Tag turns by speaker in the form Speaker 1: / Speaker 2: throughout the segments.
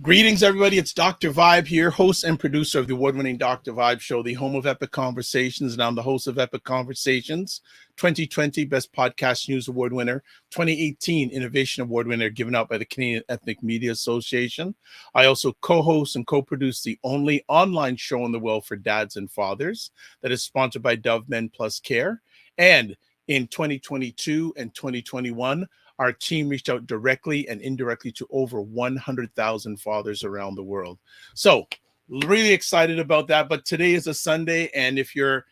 Speaker 1: Greetings, everybody. It's Dr. Vibe here, host and producer of the award-winning Dr. Vibe Show, the home of Epic Conversations, and I'm the host of Epic Conversations, 2020 Best Podcast News Award winner, 2018 Innovation Award winner given out by the Canadian Ethnic Media Association. I also co-host and co-produce the only online show in the world for dads and fathers that is sponsored by Dove Men Plus Care. And in 2022 and 2021, our team reached out directly and indirectly to over 100,000 fathers around the world. So really excited about that. But today is a Sunday. And if you're,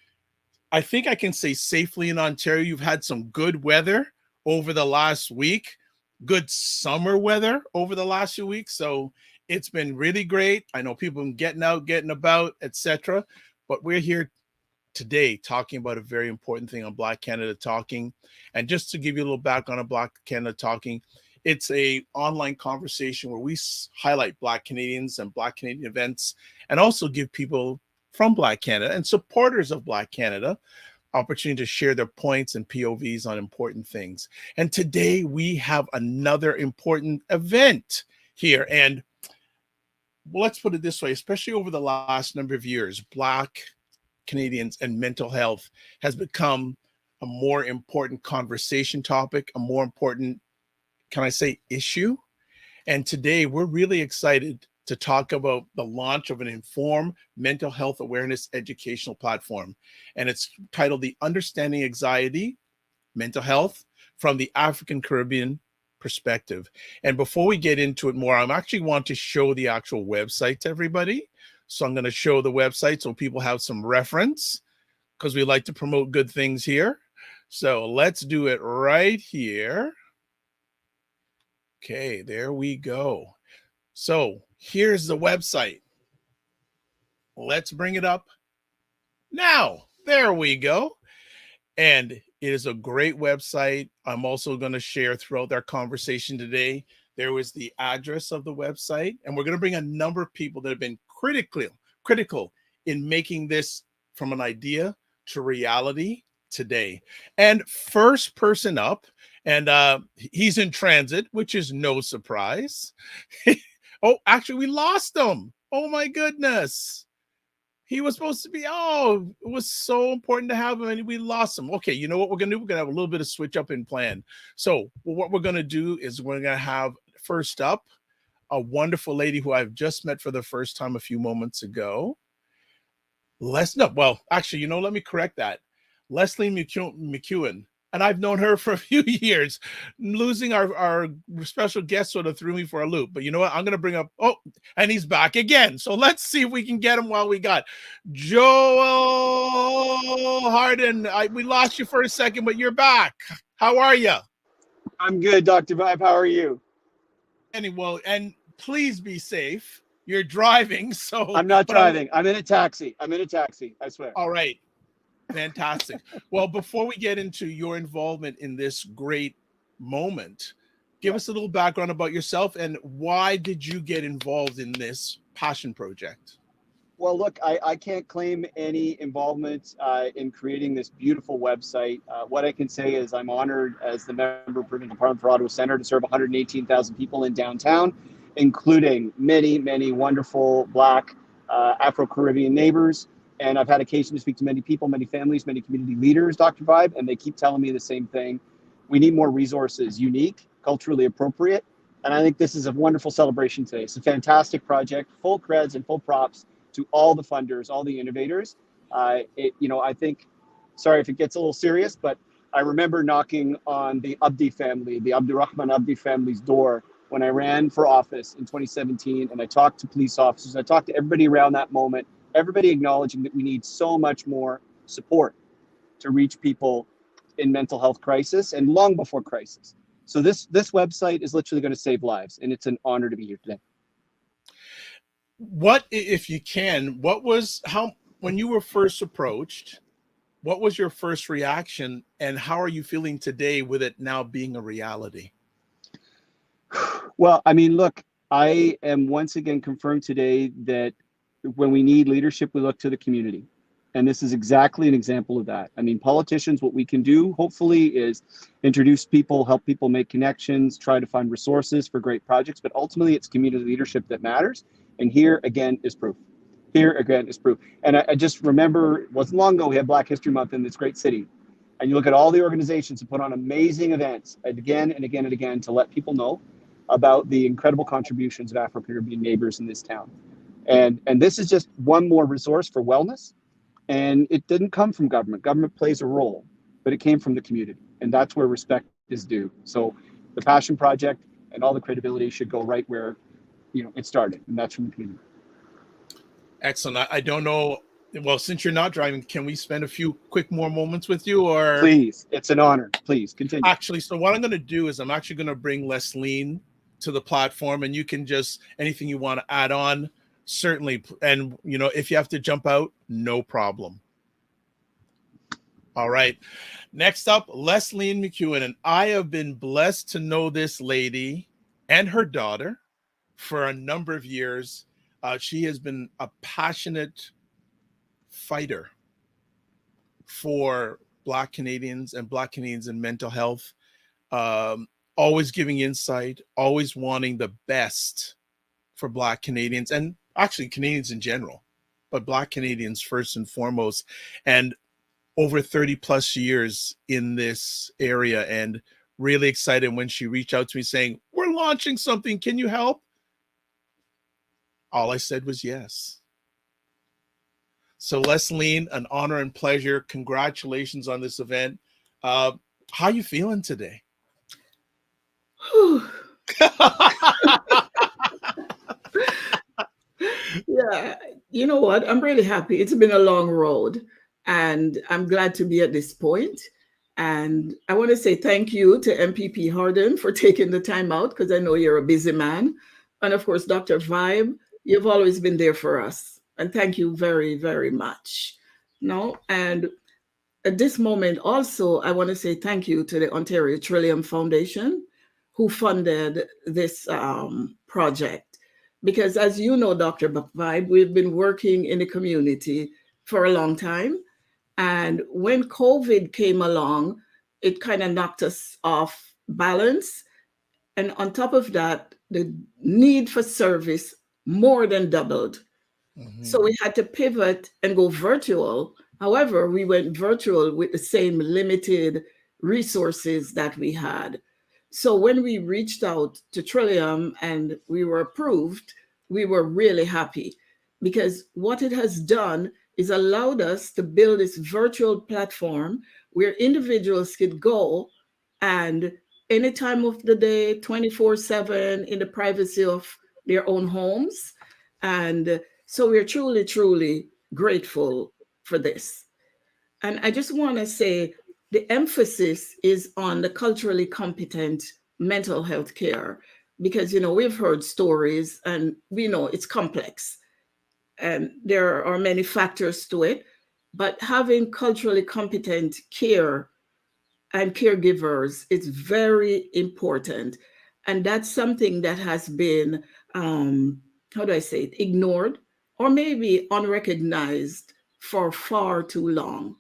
Speaker 1: I think I can say safely in Ontario, you've had some good weather over the last week, good summer weather over the last few weeks. So it's been really great. I know people have been getting out, getting about, etc. But we're here today talking about a very important thing on Black Canada Talking. And just to give you a little background on Black Canada Talking, it's a online conversation where we highlight Black Canadians and Black Canadian events, and also give people from Black Canada and supporters of Black Canada opportunity to share their points and POVs on important things. And today we have another important event here. And let's put it this way, especially over the last number of years, Black Canadians and mental health has become a more important conversation topic, a more important, can I say, issue. And today we're really excited to talk about the launch of an informed mental health awareness educational platform. And it's titled The Understanding Anxiety, Mental Health from the African Caribbean Perspective. And before we get into it more, I actually want to show the actual website to everybody. So I'm going to show the website so people have some reference, because we like to promote good things here. So let's do it right here. Okay, there we go. So here's the website. Let's bring it up now. There we go. And it is a great website. I'm also going to share throughout our conversation today. There was the address of the website, and we're going to bring a number of people that have been critical in making this from an idea to reality today. And first person up, and he's in transit, which is no surprise. Oh, actually, we lost him. Oh my goodness. He was supposed to be, it was so important to have him, and we lost him. Okay, you know what we're going to do? We're going to have a little bit of switch up in plan. So what we're going to do is we're going to have first up a wonderful lady who I've just met for the first time a few moments ago. Let me correct that. Lesline McEwan. And I've known her for a few years. Losing our special guest sort of threw me for a loop. But you know what? I'm going to bring up, and he's back again. So let's see if we can get him while we got Joel Harden. We lost you for a second, but you're back. How are you?
Speaker 2: I'm good, Dr. Vibe. How are you?
Speaker 1: And please be safe. You're driving, so
Speaker 2: I'm not driving. I'm in a taxi. I swear.
Speaker 1: All right. Fantastic. Well, before we get into your involvement in this great moment, give us a little background about yourself and why did you get involved in this passion project?
Speaker 2: Well, look, I can't claim any involvement in creating this beautiful website. What I can say is I'm honored as the member of Provincial Parliament for Ottawa Centre to serve 118,000 people in downtown, including many, many wonderful Black Afro-Caribbean neighbors. And I've had occasion to speak to many people, many families, many community leaders, Dr. Vibe, and they keep telling me the same thing. We need more resources, unique, culturally appropriate. And I think this is a wonderful celebration today. It's a fantastic project, full creds and full props to all the funders, all the innovators. I think, sorry if it gets a little serious, but I remember knocking on the Abdi family, the Abdurrahman Abdi family's door when I ran for office in 2017. And I talked to police officers. I talked to everybody around that moment, everybody acknowledging that we need so much more support to reach people in mental health crisis and long before crisis. So this website is literally going to save lives, and it's an honor to be here today.
Speaker 1: What, if you can, when you were first approached, what was your first reaction, and how are you feeling today with it now being a reality?
Speaker 2: Well, I mean, look, I am once again confirmed today that when we need leadership, we look to the community. And this is exactly an example of that. I mean, politicians, what we can do, hopefully, is introduce people, help people make connections, try to find resources for great projects. But ultimately, it's community leadership that matters. And here, again, is proof. Here, again, is proof. And I just remember, it wasn't long ago, we had Black History Month in this great city. And you look at all the organizations that put on amazing events again and again and again to let people know about the incredible contributions of Afro-Caribbean neighbors in this town. And this is just one more resource for wellness. And it didn't come from government. Government plays a role, but it came from the community. And that's where respect is due. So the Passion Project and all the credibility should go right where, it started. And that's from the community.
Speaker 1: Excellent. I don't know. Well, since you're not driving, can we spend a few quick more moments with you? Or
Speaker 2: please, it's an honor. Please continue.
Speaker 1: Actually, so what I'm going to do is I'm actually going to bring Lesline to the platform, and you can just anything you want to add on. Certainly. And, if you have to jump out, no problem. All right. Next up, Lesline McEwan. And I have been blessed to know this lady and her daughter for a number of years. She has been a passionate fighter for Black Canadians and Black Canadians in mental health, always giving insight, always wanting the best for Black Canadians and actually Canadians in general, but Black Canadians first and foremost, and over 30 plus years in this area, and really excited when she reached out to me saying, we're launching something. Can you help? All I said was yes. So Lesline, an honor and pleasure. Congratulations on this event. How are you feeling today?
Speaker 3: Yeah, you know what? I'm really happy. It's been a long road, and I'm glad to be at this point. And I want to say thank you to MPP Harden for taking the time out, because I know you're a busy man. And of course, Dr. Vibe, you've always been there for us. And thank you very, very much. And at this moment, also, I want to say thank you to the Ontario Trillium Foundation, who funded this project. Because as you know, Dr. Vibe, we've been working in the community for a long time. And when COVID came along, it kind of knocked us off balance. And on top of that, the need for service more than doubled. Mm-hmm. So we had to pivot and go virtual. However, we went virtual with the same limited resources that we had. So when we reached out to Trillium and we were approved, we were really happy, because what it has done is allowed us to build this virtual platform where individuals could go and any time of the day, 24/7, in the privacy of their own homes. And so we're truly, truly grateful for this. And I just want to say the emphasis is on the culturally competent mental health care, because, we've heard stories and we know it's complex and there are many factors to it, but having culturally competent care and caregivers is very important. And that's something that has been, ignored or maybe unrecognized for far too long.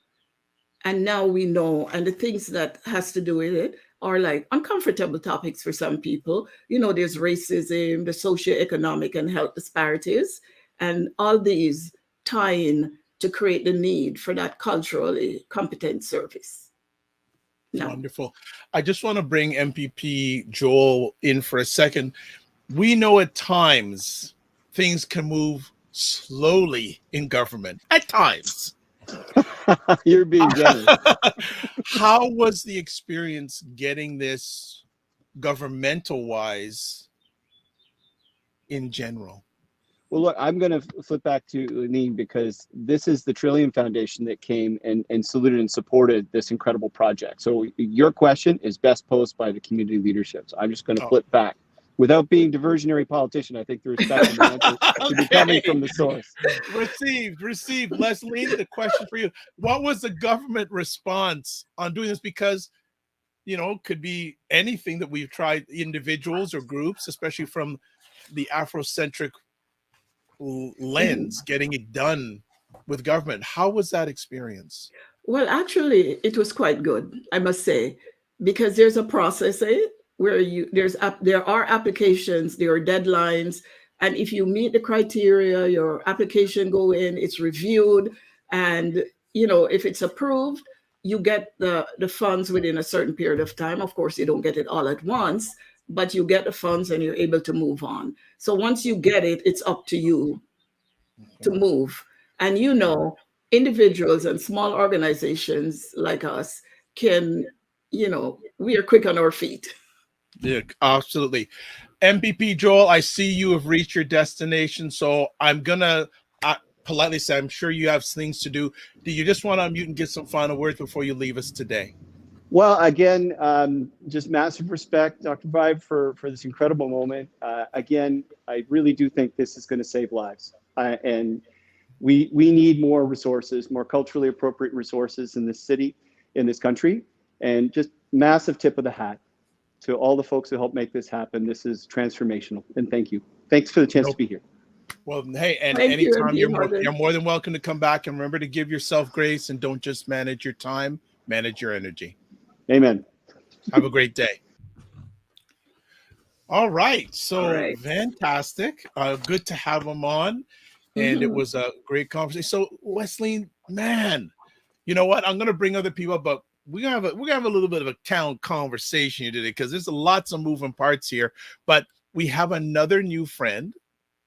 Speaker 3: And now we know, and the things that has to do with it are like uncomfortable topics for some people. There's racism, the socioeconomic and health disparities, and all these tie in to create the need for that culturally competent service.
Speaker 1: No. Wonderful. I just want to bring MPP Joel in for a second. We know at times things can move slowly in government, at times.
Speaker 2: You're being generous.
Speaker 1: How was the experience getting this governmental wise in general?
Speaker 2: Well, look, I'm going to flip back to Lenine, because this is the Trillium Foundation that came and saluted and supported this incredible project. So your question is best posed by the community leadership. So I'm just going to flip back. Without being diversionary politician, I think the respect and the answer should be coming from the source.
Speaker 1: Received. Leslie, the question for you. What was the government response on doing this? Because, could be anything that we've tried, individuals or groups, especially from the Afrocentric lens, getting it done with government. How was that experience?
Speaker 3: Well, actually, it was quite good, I must say, because there's a process where there are applications, there are deadlines, and if you meet the criteria, your application go in, it's reviewed, and if it's approved, you get the funds within a certain period of time. Of course, you don't get it all at once, but you get the funds and you're able to move on. So once you get it, it's up to you to move. And individuals and small organizations like us can, we are quick on our feet.
Speaker 1: Yeah, absolutely. MPP Joel, I see you have reached your destination. So I'm going to politely say, I'm sure you have things to do. Do you just want to unmute and get some final words before you leave us today?
Speaker 2: Well, again, just massive respect, Dr. Vibe, for this incredible moment. Again, I really do think this is going to save lives. And we need more resources, more culturally appropriate resources in this city, in this country. And just massive tip of the hat to all the folks who helped make this happen. This is transformational. And thank you. Thanks for the chance to be here.
Speaker 1: Well, hey, and
Speaker 3: Thank
Speaker 1: anytime
Speaker 3: you,
Speaker 1: you're more than welcome to come back, and remember to give yourself grace and don't just manage your time, manage your energy.
Speaker 2: Amen.
Speaker 1: Have a great day. All right. So fantastic. Good to have him on. And it was a great conversation. So Lesline, man, you know what? I'm going to bring other people up, but we're gonna have a little bit of a town conversation today because there's lots of moving parts here. But we have another new friend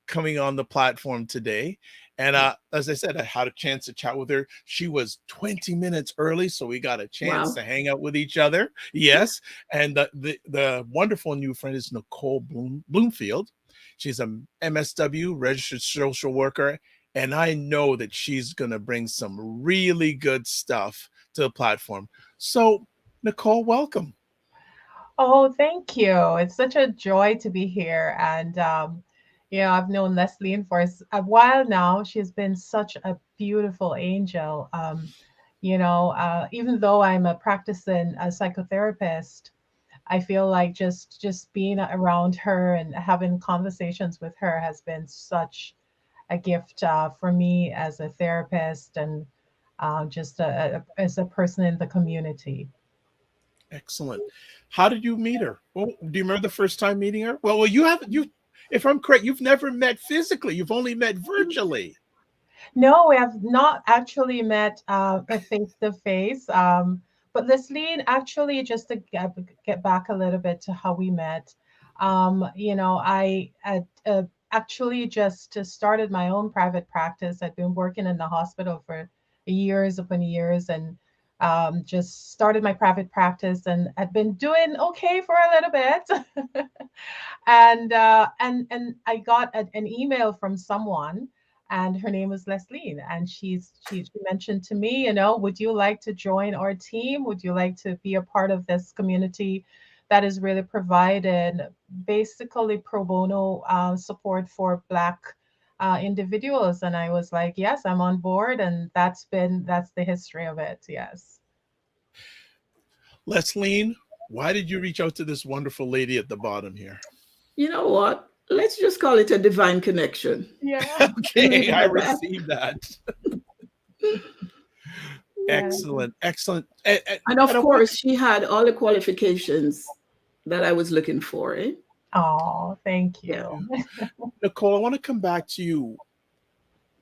Speaker 1: coming on the platform today. And as I said, I had a chance to chat with her. She was 20 minutes early, so we got a chance to hang out with each other. Yes. And the wonderful new friend is Nicole Bloomfield. She's a MSW, registered social worker. And I know that she's going to bring some really good stuff to the platform. So, Nicole, welcome.
Speaker 4: Oh, thank you. It's such a joy to be here. And, I've known Lesline for a while now. She's been such a beautiful angel. Even though I'm a practicing psychotherapist, I feel like just being around her and having conversations with her has been such a gift for me as a therapist and just as a person in the community.
Speaker 1: Excellent. How did you meet her? Well, do you remember the first time meeting her? Well, if I'm correct, you've never met physically. You've only met virtually.
Speaker 4: No, we have not actually met face to face. But Lesline, actually, just to get back a little bit to how we met, I had actually just started my own private practice. I'd been working in the hospital for years upon years, and just started my private practice and had been doing okay for a little bit. and I got an email from someone, and her name was Lesline, and she mentioned to me, would you like to join our team? Would you like to be a part of this community that is really providing basically pro bono support for Black individuals? And I was like, yes, I'm on board. And that's the history of it. Yes.
Speaker 1: Lesline, why did you reach out to this wonderful lady at the bottom here?
Speaker 3: You know what? Let's just call it a divine connection.
Speaker 4: Yeah.
Speaker 1: Okay, I received that. Excellent.
Speaker 3: And of course, she had all the qualifications that I was looking for.
Speaker 4: Oh, thank you.
Speaker 1: Nicole, I want to come back to you.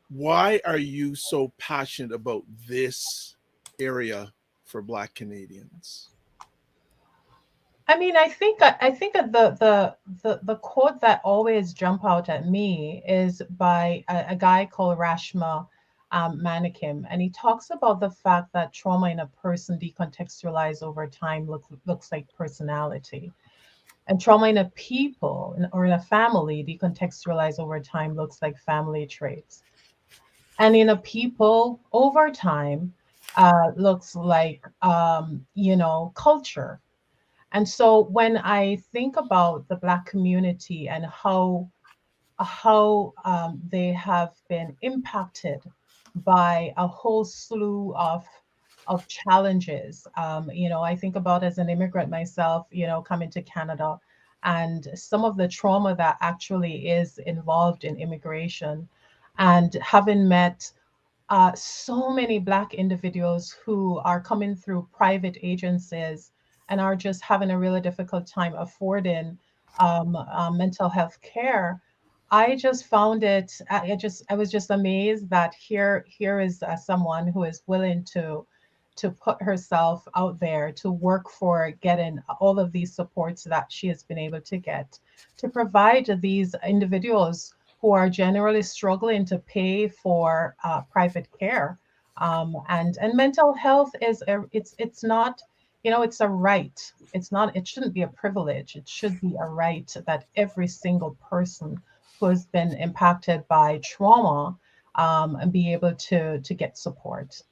Speaker 1: Why are you so passionate about this area for Black Canadians?
Speaker 4: I mean, I think the quote that always jump out at me is by a guy called Rashma Manikim, and he talks about the fact that trauma in a person decontextualized over time looks like personality, and trauma in a people or in a family decontextualized over time looks like family traits, and in a people over time looks like culture. And so when I think about the Black community and how they have been impacted by a whole slew of challenges, I think about as an immigrant myself, coming to Canada, and some of the trauma that actually is involved in immigration, and having met so many Black individuals who are coming through private agencies and are just having a really difficult time affording mental health care. I just found it. I was just amazed that here is someone who is willing to put herself out there to work for getting all of these supports that she has been able to get to provide these individuals who are generally struggling to pay for private care. And mental health is it's not, you know, it's a right. It's not, it shouldn't be a privilege. It should be a right that every single person who has been impacted by trauma and be able to get support.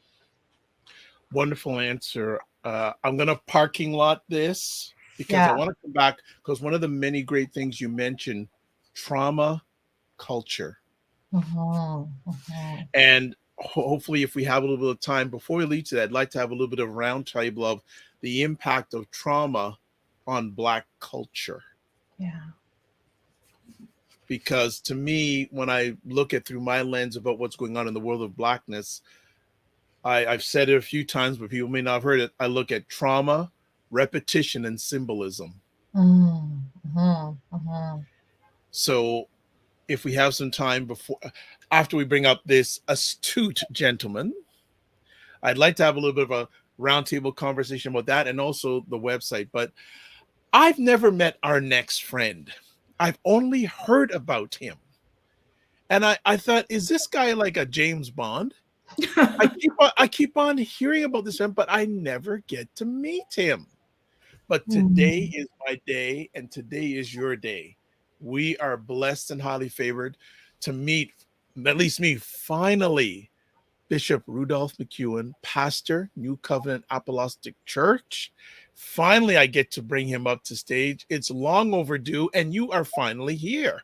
Speaker 1: Wonderful answer. I'm going to parking lot this because I
Speaker 4: Yeah.
Speaker 1: want to come back because one of the many great things you mentioned, trauma culture.
Speaker 4: Mhm, mhm.
Speaker 1: And hopefully, if we have a little bit of time before we lead to that, I'd like to have a little bit of round table of the impact of trauma on Black culture.
Speaker 4: Yeah.
Speaker 1: Because to me, when I look at through my lens about what's going on in the world of Blackness, I've said it a few times, but people may not have heard it. I look at trauma, repetition, and symbolism.
Speaker 4: Mhm, mhm, mhm.
Speaker 1: So if we have some time after we bring up this astute gentleman, I'd like to have a little bit of a roundtable conversation about that and also the website. But I've never met our next friend. I've only heard about him. And I thought, is this guy like a James Bond? I keep on hearing about this man, but I never get to meet him. But today
Speaker 4: Mhm.
Speaker 1: is my day, and today is your day. We are blessed and highly favored to meet, at least me, finally, Bishop Rudolph McEwan, pastor, New Covenant Apostolic Church. Finally, I get to bring him up to stage. It's long overdue, and you are finally here.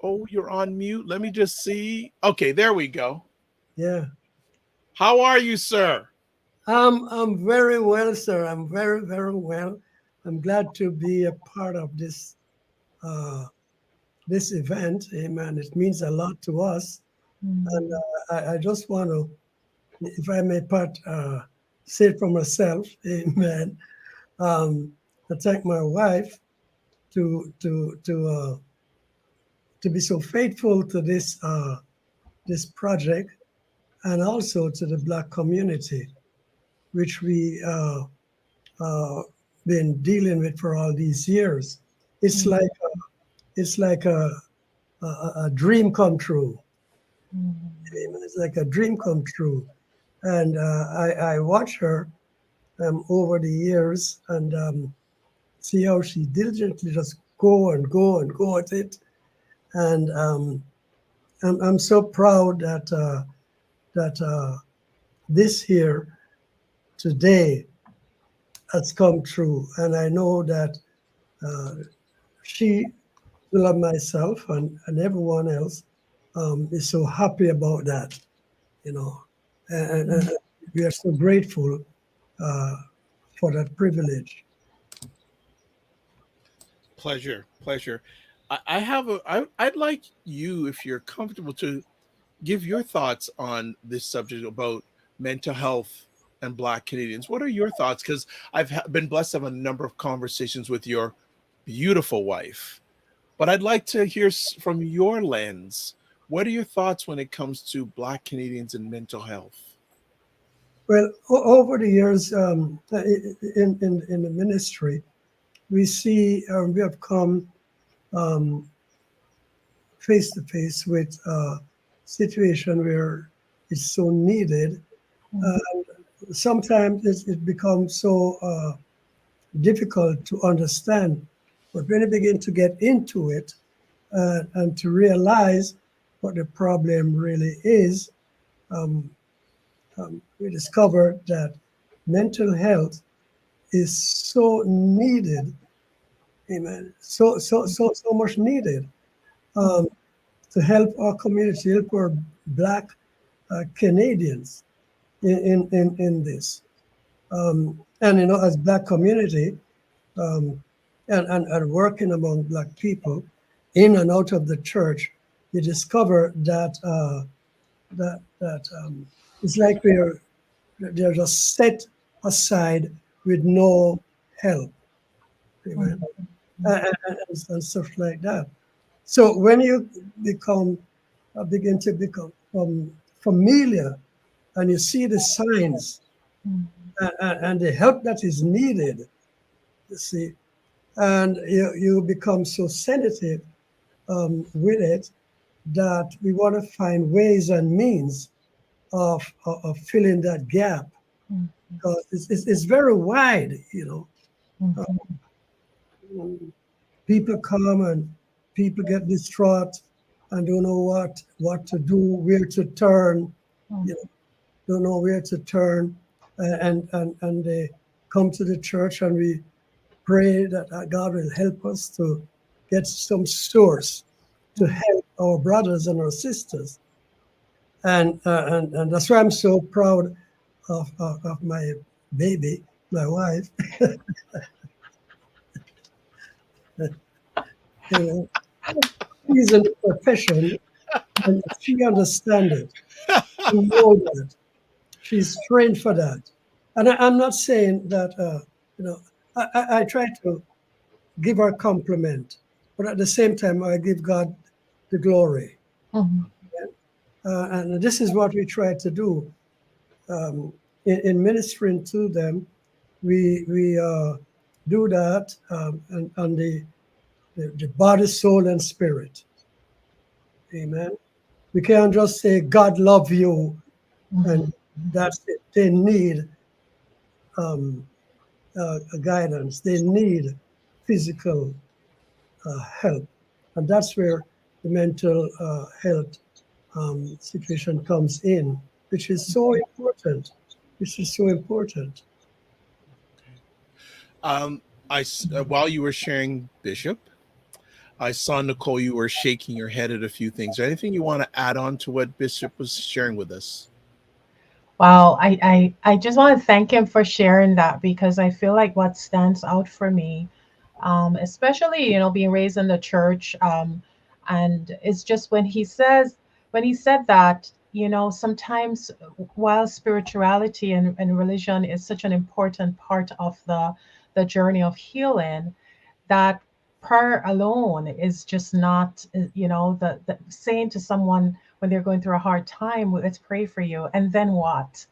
Speaker 1: Oh, you're on mute. Let me just see. Okay, there we go.
Speaker 5: Yeah.
Speaker 1: How are you, sir?
Speaker 5: I'm very well, sir. I'm very, very well. I'm glad to be a part of uh, this event. Amen. It means a lot to us. And
Speaker 4: Mhm.
Speaker 5: I just want to, if I may say it for myself, amen. I thank my wife to be so faithful to this project and also to the Black community, which we uh, been dealing with for all these years. It's
Speaker 4: Mhm.
Speaker 5: like a dream come true.
Speaker 4: Mhm.
Speaker 5: It's like a dream come true. And I watch her over the years and see how she diligently just go and go and go at it. And I'm so proud that this here today has come true. And I know that uh, she love myself and everyone else is so happy about that, you know. And we are so grateful uh, for that privilege.
Speaker 1: Pleasure, pleasure. I have I'd like you, if you're comfortable, to give your thoughts on this subject about mental health and Black Canadians. What are your thoughts? Because I've been blessed to have a number of conversations with your beautiful wife, but I'd like to hear from your lens. What are your thoughts when it comes to Black Canadians and mental health?
Speaker 5: Well, over the years in the ministry, we see we have come face to face with a situation where it's so needed.
Speaker 4: Mhm.
Speaker 5: Uh, Sometimes it becomes so difficult to understand. But when you begin to get into it and to realize what the problem really is, um, we discovered that mental health is so needed, amen, so much needed um, to help our community, help our Black Canadians in this. And, you know, as Black community, and working among Black people in and out of the church, you discover that it's like they're just set aside with no help, amen, and stuff like that. So when you begin to become familiar, and you see the signs and the help that is needed, you see, and you become so sensitive with it that we want to find ways and means of filling that gap, because it's very wide, you know. People come and people get distraught and don't know what to do, where to turn, you know, don't know where to turn, and they come to the church, and we pray that God will help us to get some source to help our brothers and our sisters, and that's why I'm so proud of my baby, my wife. You know, she's in the profession, and she understands it. She knows that. She's trained for that. And I'm not saying that, you know, I try to give her compliment, but at the same time, I give God the glory. And this is what we try to do. In ministering to them, we do that on the body, soul, and spirit. Amen. We can't just say God love you, and that's it. They need guidance. They need physical help, and that's where the mental health situation comes in, which is so important.
Speaker 1: While you were sharing, Bishop, I saw, Nicole, you were shaking your head at a few things. Anything you want to add on to what Bishop was sharing with us?
Speaker 4: Wow, I just want to thank him for sharing that, because I feel like what stands out for me, especially, you know, being raised in the church, and it's just when he said that, you know, sometimes while spirituality and religion is such an important part of the journey of healing, that prayer alone is just not, you know, the saying to someone when they're going through a hard time, "Well, let's pray for you," and then what?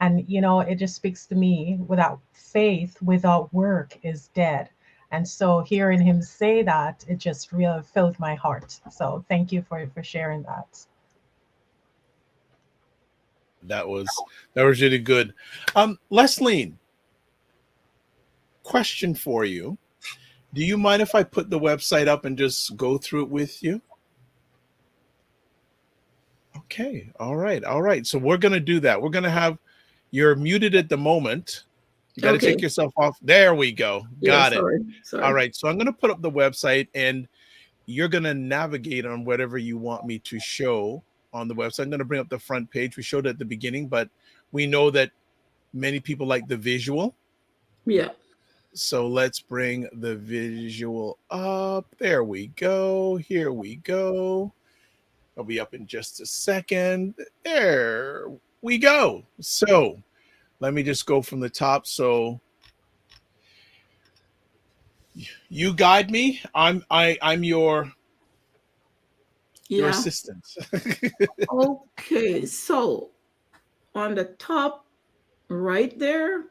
Speaker 4: And, you know, it just speaks to me, without faith, without work is dead. And so hearing him say that, it just really filled my heart. So thank you for sharing that.
Speaker 1: That was really good. Lesline, question for you. Do you mind if I put the website up and just go through it with you? Okay. All right. So we're going to do that. We're going to have, you're muted at the moment. You got to take yourself off. There we go. Got it. Sorry. All right. So I'm going to put up the website, and you're going to navigate on whatever you want me to show on the website. I'm going to bring up the front page. We showed it at the beginning, but we know that many people like the visual.
Speaker 3: Yeah.
Speaker 1: So let's bring the visual up. There we go. Here we go. I'll be up in just a second. There we go. So let me just go from the top. So you guide me. I'm your assistant.
Speaker 3: Okay. So on the top right there,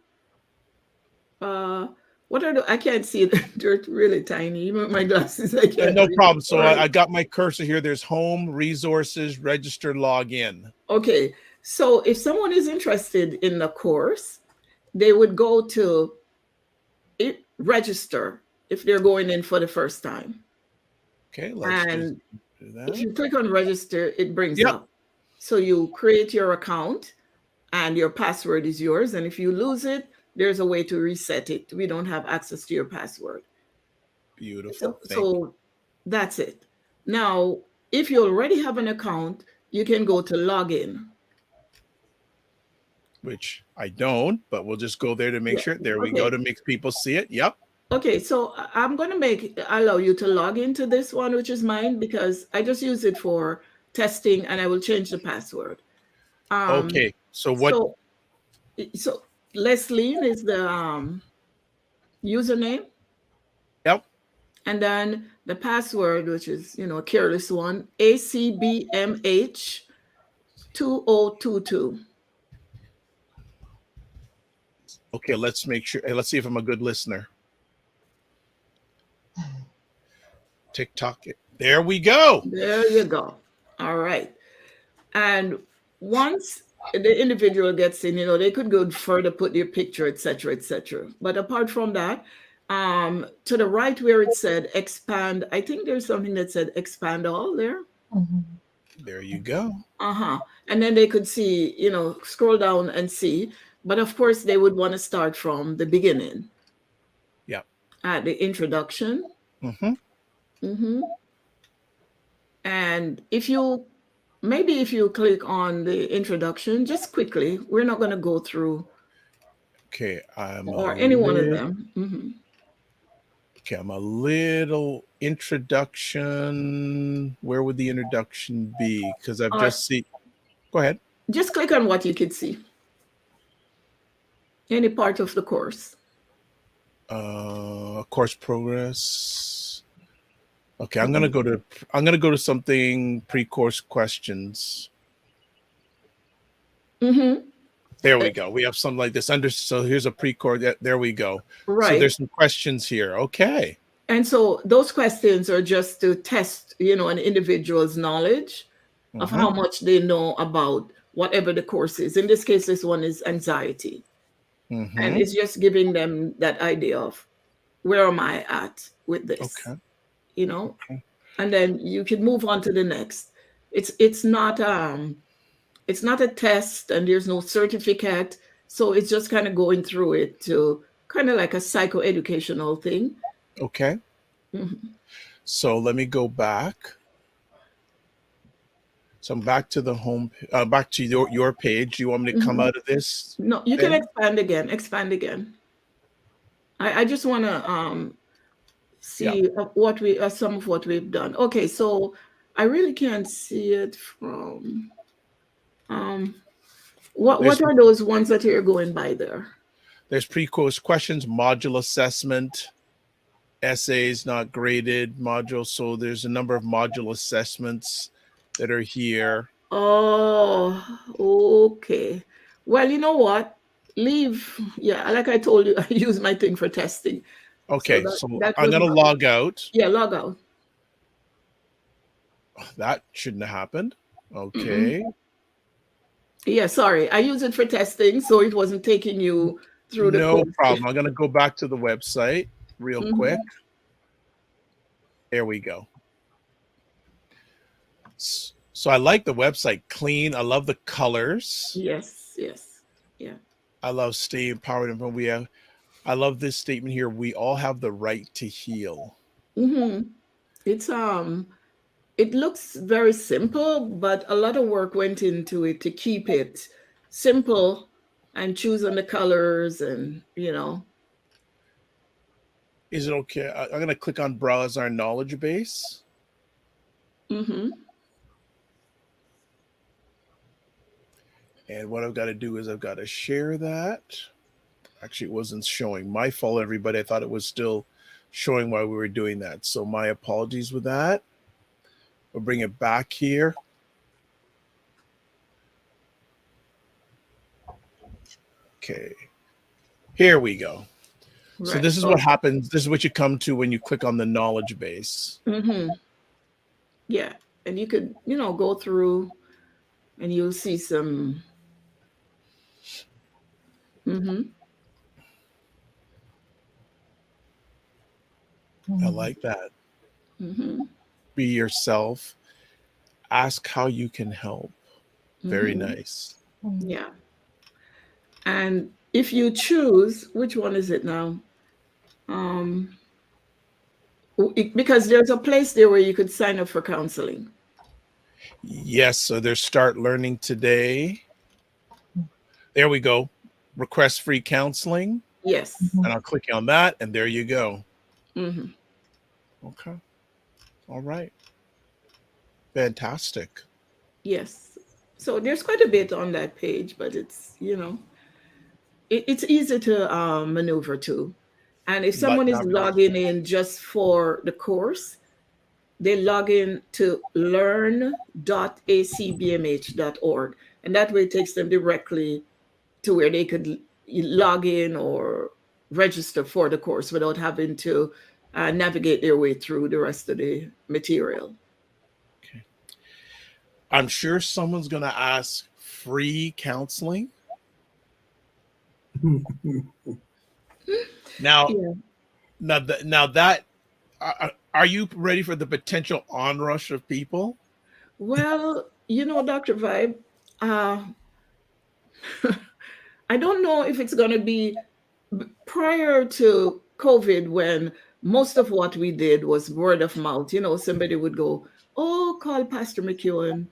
Speaker 3: what are I can't see it. They're really tiny. Even with my glasses, I can't.
Speaker 1: No problem. So I got my cursor here. There's home, resources, register, log in.
Speaker 3: Okay. So if someone is interested in the course, they would go to it, register if they're going in for the first time.
Speaker 1: Okay. Let's
Speaker 3: and
Speaker 1: do that.
Speaker 3: If you click on register, it brings up. So you create your account, and your password is yours. And if you lose it, there's a way to reset it. We don't have access to your password.
Speaker 1: Beautiful.
Speaker 3: So that's it. Now, if you already have an account, you can go to login.
Speaker 1: Which I don't, but we'll just go there to make sure. There we go, to make people see it. Yep.
Speaker 3: Okay, so I'm going to allow you to log into this one, which is mine, because I just use it for testing, and I will change the password.
Speaker 1: Okay. So what?
Speaker 3: So Lesline is the username,
Speaker 1: Yep.
Speaker 3: and then the password, which is a careless one, ACBMH 2022.
Speaker 1: Okay. Let's make sure. Let's see if I'm a good listener. TikTok. There we go.
Speaker 3: There you go. All right. And once the individual gets in, they could go further, put their picture, etc., etc. But apart from that, to the right where it said expand, I think there's something that said expand all there.
Speaker 4: Mhm.
Speaker 1: There you go.
Speaker 3: And then they could see, scroll down and see. But of course, they would want to start from the beginning.
Speaker 1: Yeah.
Speaker 3: At the introduction. And if you click on the introduction, just quickly, we're not going to go through.
Speaker 1: Okay.
Speaker 3: Any one of them.
Speaker 1: Okay, I'm a little introduction. Where would the introduction be? Because I've just seen. Go ahead.
Speaker 3: Just click on what you could see. Any part of the course.
Speaker 1: Course progress. Okay, I'm gonna go to something pre-course questions. There we go. We have something like this so here's a pre-course. There we go.
Speaker 3: Right.
Speaker 1: So there's some questions here. Okay.
Speaker 3: And so those questions are just to test, an individual's knowledge of how much they know about whatever the course is. In this case, this one is anxiety. And it's just giving them that idea of where am I at with this?
Speaker 1: Okay.
Speaker 3: And then you can move on to the next. It's not a test, and there's no certificate. So it's just kind of going through it to kind of like a psychoeducational thing.
Speaker 1: Okay. So let me go back. So I'm back to the home, back to your page. You want me to come out of this?
Speaker 3: No, you can expand again. I just want to see some of what we've done. Okay, so I really can't see it from. What are those ones that you're going by there?
Speaker 1: There's pre-course questions, module assessment, essays not graded, module. So there's a number of module assessments that are here.
Speaker 3: Oh, okay. Well, you know what? Leave. Yeah, like I told you, I use my thing for testing.
Speaker 1: Okay, so I'm going to log out.
Speaker 3: Yeah, log out.
Speaker 1: That shouldn't have happened. Okay.
Speaker 3: Yeah, sorry. I use it for testing, so it wasn't taking you through the
Speaker 1: No problem. I'm going to go back to the website real quick. There we go. So I like the website, clean. I love the colors.
Speaker 3: Yes. Yeah.
Speaker 1: I love stay empowered. And I love this statement here. We all have the right to heal.
Speaker 3: It's it looks very simple, but a lot of work went into it to keep it simple and choosing the colors and
Speaker 1: Is it okay? I'm going to click on browse our knowledge base. And what I've got to do is I've got to share that. Actually, it wasn't showing. My fault, everybody. I thought it was still showing while we were doing that. So my apologies with that. We'll bring it back here. Okay. Here we go. Right. So this is what happens. This is what you come to when you click on the knowledge base.
Speaker 3: Yeah. And you could, go through and you'll see some.
Speaker 1: I like that. Be yourself. Ask how you can help. Very nice.
Speaker 3: Yeah. And if you choose, which one is it now? Because there's a place there where you could sign up for counseling.
Speaker 1: Yes. So there's start learning today. There we go. Request free counseling.
Speaker 3: Yes.
Speaker 1: And I'll click on that, and there you go.
Speaker 3: Hmm.
Speaker 1: Okay. All right. Fantastic.
Speaker 3: Yes. So there's quite a bit on that page, but it's, it's easy to maneuver to. And if someone is logging in just for the course, they log in to learn.acbmh.org. And that way it takes them directly to where they could log in or register for the course without having to navigate their way through the rest of the material.
Speaker 1: Okay. I'm sure someone's going to ask, free counseling? Now, are you ready for the potential onrush of people?
Speaker 3: Well, Dr. Vibe, I don't know if it's going to be prior to COVID, when most of what we did was word of mouth. Somebody would go, oh, call Pastor McEwan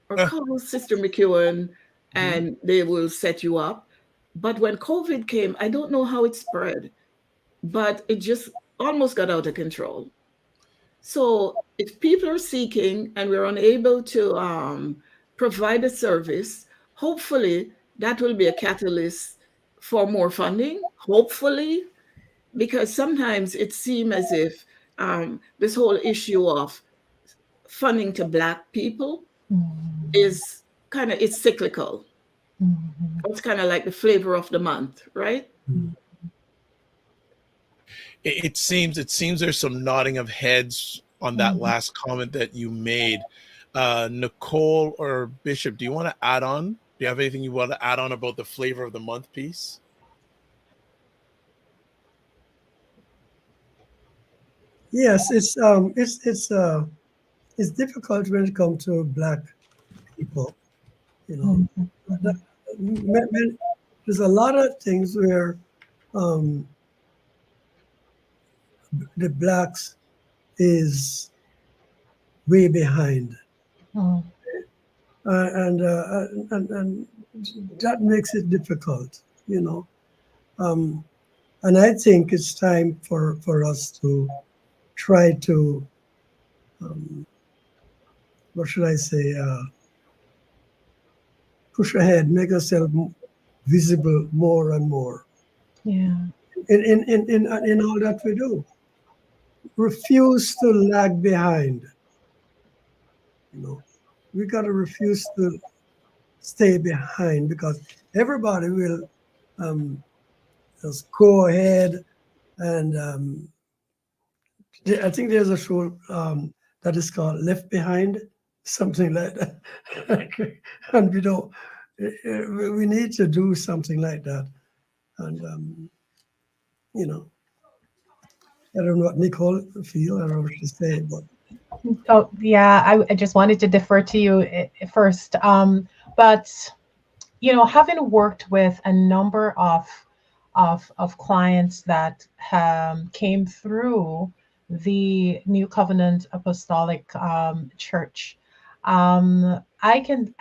Speaker 3: or call Sister McEwan, and they will set you up. But when COVID came, I don't know how it spread, but it just almost got out of control. So if people are seeking and we're unable to provide a service, hopefully that will be a catalyst for more funding, hopefully, because sometimes it seems as if this whole issue of funding to Black people is it's cyclical. It's kind of like the flavor of the month, right?
Speaker 1: It seems there's some nodding of heads on that last comment that you made. Nicole or Bishop, do you want to add on? Do you have anything you want to add on about the flavor of the month piece?
Speaker 5: Yes, it's difficult when it comes to Black people. There's a lot of things where the Blacks is way behind, and that makes it difficult, and I think it's time for us to try to what should I say, push ahead, make ourselves visible more and more.
Speaker 4: Yeah.
Speaker 5: In all that we do. Refuse to lag behind. We got to refuse to stay behind, because everybody will just go ahead. And I think there's a show that is called Left Behind, something like that. And we need to do something like that. And I don't know what Nicole feel. I don't know what she said, but.
Speaker 4: Oh, yeah, I just wanted to defer to you first. But, having worked with a number of clients that came through the New Covenant Apostolic Church, I can,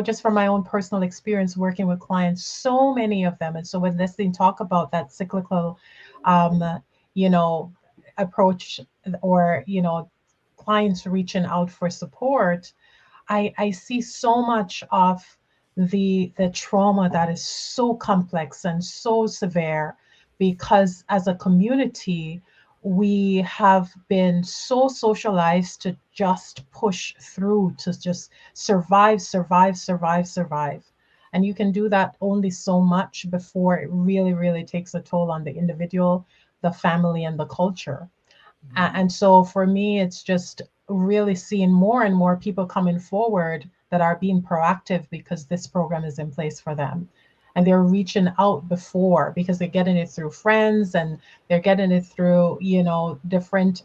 Speaker 4: just from my own personal experience working with clients, so many of them. And so when Lesline talk about that cyclical, approach, or, clients reaching out for support, I see so much of the trauma that is so complex and so severe, because as a community, we have been so socialized to just push through, to just survive. And you can do that only so much before it really, really takes a toll on the individual, the family, and the culture. And so for me, it's just really seeing more and more people coming forward that are being proactive because this program is in place for them. And they're reaching out before, because they're getting it through friends, and they're getting it through, different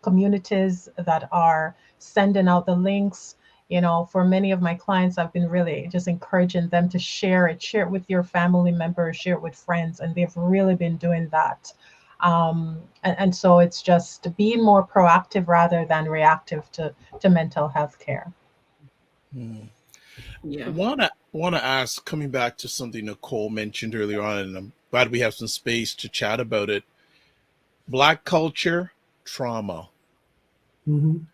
Speaker 4: communities that are sending out the links. For many of my clients, I've been really just encouraging them to share it with your family members, share it with friends, and they've really been doing that. And so it's just being more proactive rather than reactive to mental health care.
Speaker 1: Yeah. Want to ask, coming back to something Nicole mentioned earlier on, and Glad we have some space to chat about it. Black culture, trauma.
Speaker 5: Mhm.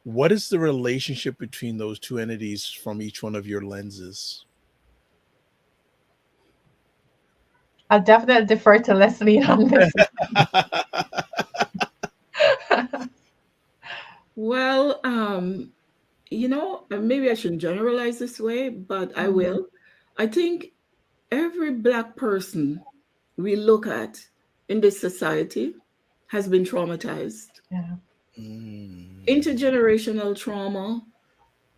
Speaker 1: What is the relationship between those two entities from each one of your lenses?
Speaker 4: I'll definitely defer to Leslie on this.
Speaker 3: Well, maybe I shouldn't generalize this way, but I will. I think every Black person we look at in this society has been traumatized.
Speaker 4: Yeah.
Speaker 3: Intergenerational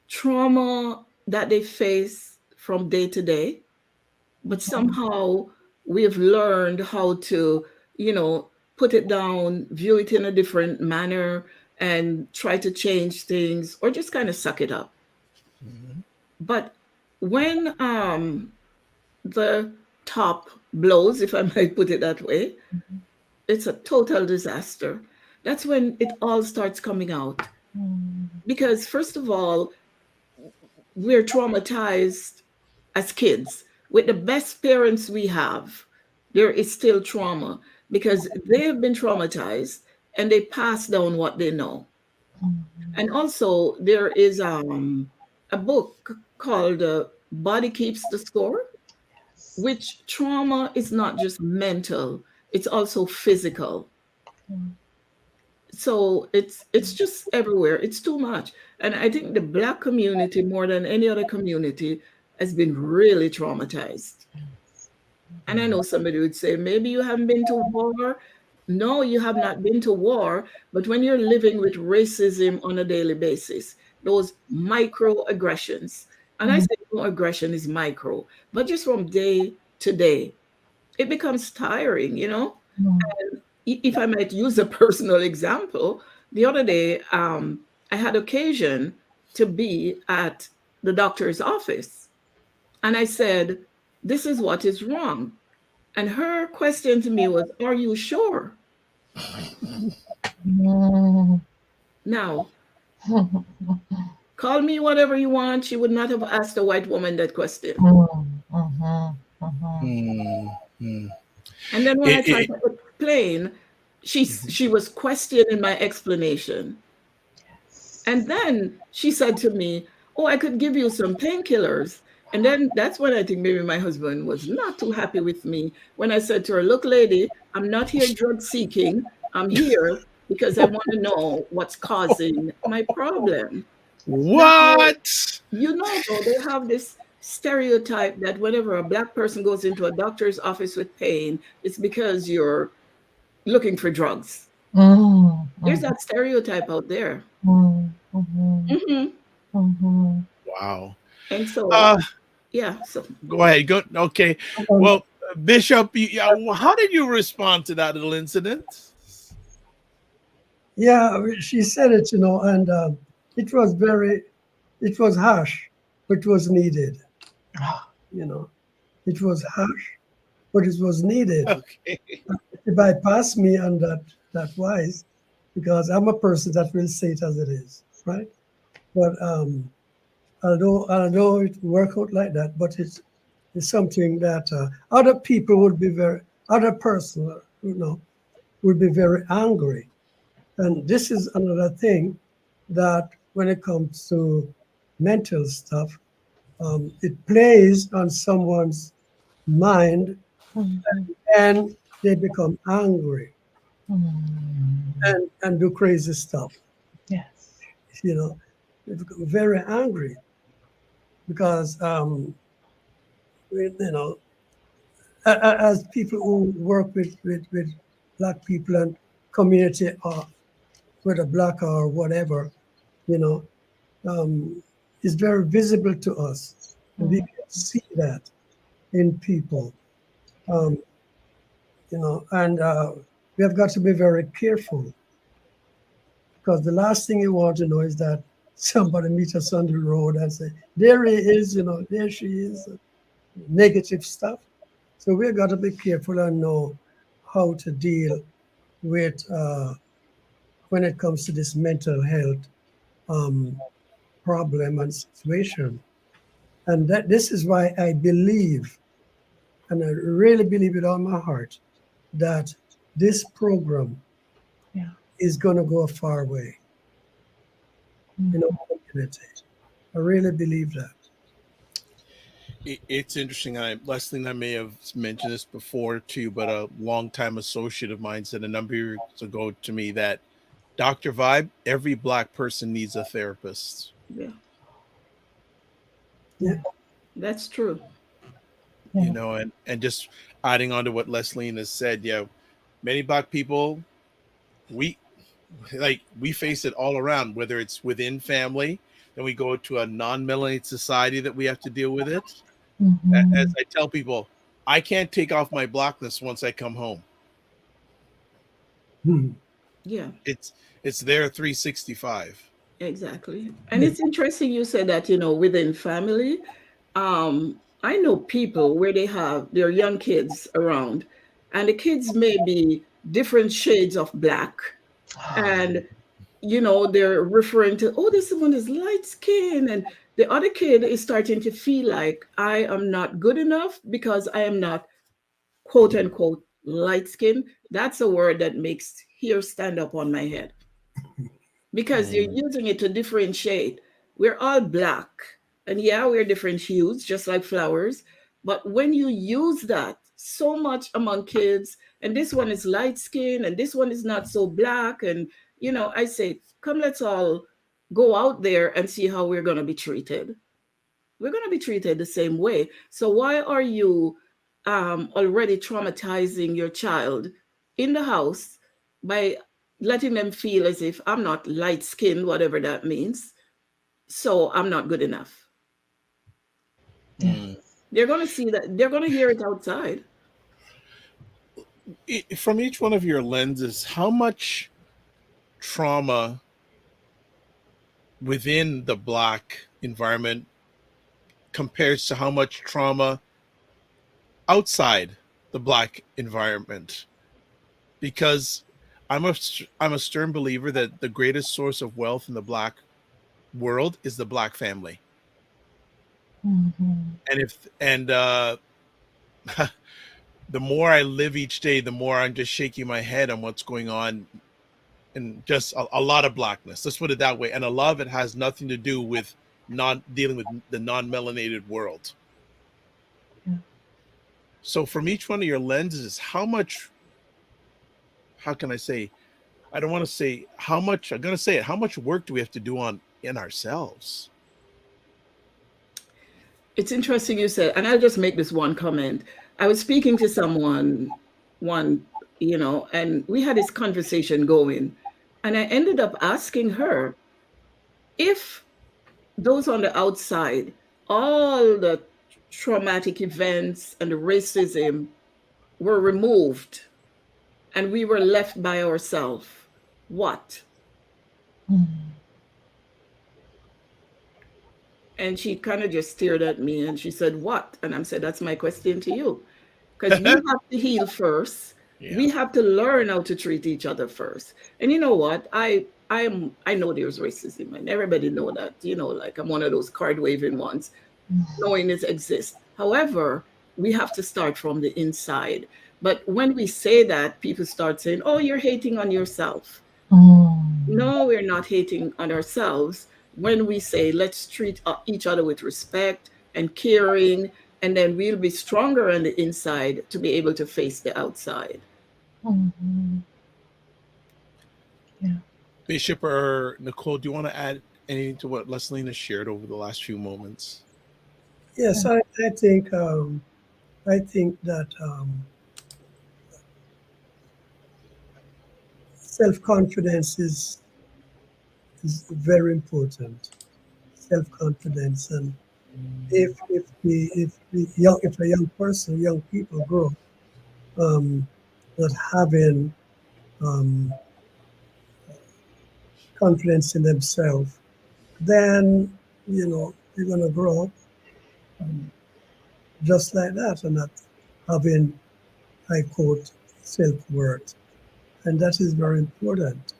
Speaker 3: trauma that they face from day to day, but somehow we have learned how to, put it down, view it in a different manner, and try to change things or just kind of suck it up. But when the top blows, if I might put it that way, it's a total disaster. That's when it all starts coming out. Because first of all, we're traumatized as kids. With the best parents we have, there is still trauma because they have been traumatized and they pass down what they know. And also, there is a book called Body Keeps the Score, which trauma is not just mental, it's also physical. So it's just everywhere. It's too much. And I think the Black community, more than any other community, has been really traumatized. And I know somebody would say, maybe you haven't been to war. No, you have not been to war. But when you're living with racism on a daily basis, those microaggressions, and I say no aggression is micro, but just from day to day, it becomes tiring, And if I might use a personal example, the other day, I had occasion to be at the doctor's office. And I said, this is what is wrong. And her question to me was, are you sure? Now, call me whatever you want. She would not have asked a white woman that question. And then when I tried to explain, she was questioning my explanation. And then she said to me, oh, I could give you some painkillers. And then that's when I think maybe my husband was not too happy with me when I said to her, look, lady, I'm not here drug seeking. I'm here because I want to know what's causing my problem.
Speaker 1: What?
Speaker 3: Now, though, they have this stereotype that whenever a Black person goes into a doctor's office with pain, it's because you're looking for drugs. There's that stereotype out there.
Speaker 1: Wow.
Speaker 3: And so, yeah. So
Speaker 1: go ahead. Go. Okay. Well, Bishop, how did you respond to that little incident?
Speaker 5: Yeah, she said it, and it was harsh, but it was needed. It was harsh, but it was needed.
Speaker 1: Okay.
Speaker 5: It bypassed me on that wise, because I'm a person that will say it as it is, right? But although it work out like that, but it's something that other people would be would be very angry. And this is another thing that when it comes to mental stuff, it plays on someone's mind and they become angry and do crazy stuff.
Speaker 4: Yes.
Speaker 5: They become very angry because, as people who work with Black people and community, or whether Black or whatever, is very visible to us. And we can see that in people, and we have got to be very careful, because the last thing you want to know is that somebody meets us on the road and say, there he is, there she is, negative stuff. So we've got to be careful and know how to deal with when it comes to this mental health problem and situation. And this is why I believe and I really believe with all my heart that this program is going to go a far way in our community. I really believe that.
Speaker 1: It's interesting. Leslie and I may have mentioned this before too, but a longtime associate of mine said a number of years ago to me that Dr. Vibe, every Black person needs a therapist.
Speaker 3: Yeah.
Speaker 5: Yeah.
Speaker 3: That's true.
Speaker 1: You know, and just adding on to what Leslie has said, many Black people, we face it all around, whether it's within family, then we go to a non-melanated society that we have to deal with it. As I tell people, I can't take off my Blackness once I come home.
Speaker 3: Yeah.
Speaker 1: It's there 365.
Speaker 3: Exactly. And it's interesting you said that, within family. I know people where they have their young kids around, and the kids may be different shades of Black. And, they're referring to, oh, this one is light skin. And the other kid is starting to feel like I am not good enough because I am not, quote unquote, light skin. That's a word that makes hair stand up on my head, because you're using it to differentiate. We're all Black, and we're different hues, just like flowers. But when you use that so much among kids, and this one is light skin, and this one is not so Black, and I say, come, let's all go out there and see how we're going to be treated. We're going to be treated the same way. So why are you already traumatizing your child in the house by letting them feel as if I'm not light skinned, whatever that means, so I'm not good enough? They're going to see that. They're going to hear it outside.
Speaker 1: From each one of your lenses, how much trauma within the Black environment compares to how much trauma outside the Black environment? Because I'm a stern believer that the greatest source of wealth in the Black world is the Black family. And the more I live each day, the more I'm just shaking my head on what's going on, and just a lot of Blackness. Let's put it that way. And a lot of it has nothing to do with dealing with the non-melanated world. So from each one of your lenses, how much work do we have to do in ourselves?
Speaker 3: It's interesting you said, and I'll just make this one comment. I was speaking to someone, and we had this conversation going, and I ended up asking her if those on the outside, all the traumatic events and the racism were removed and we were left by ourselves, what? And she kind of just stared at me and she said, what? And I said, that's my question to you. Because we have to heal first. Yeah. We have to learn how to treat each other first. And you know what? I know there's racism, and everybody know that, like I'm one of those card waving ones, knowing it exists. However, we have to start from the inside. But when we say that, people start saying, oh, you're hating on yourself. No, we're not hating on ourselves. When we say, let's treat each other with respect and caring, and then we'll be stronger on the inside to be able to face the outside.
Speaker 4: Yeah.
Speaker 1: Bishop or Nicole, do you want to add anything to what Lesline has shared over the last few moments?
Speaker 5: Yes, I think that self-confidence is very important. Self-confidence, and if a young people grow not having confidence in themselves, then they're gonna grow up just like that and not having, I quote, self-worth, and that is very important.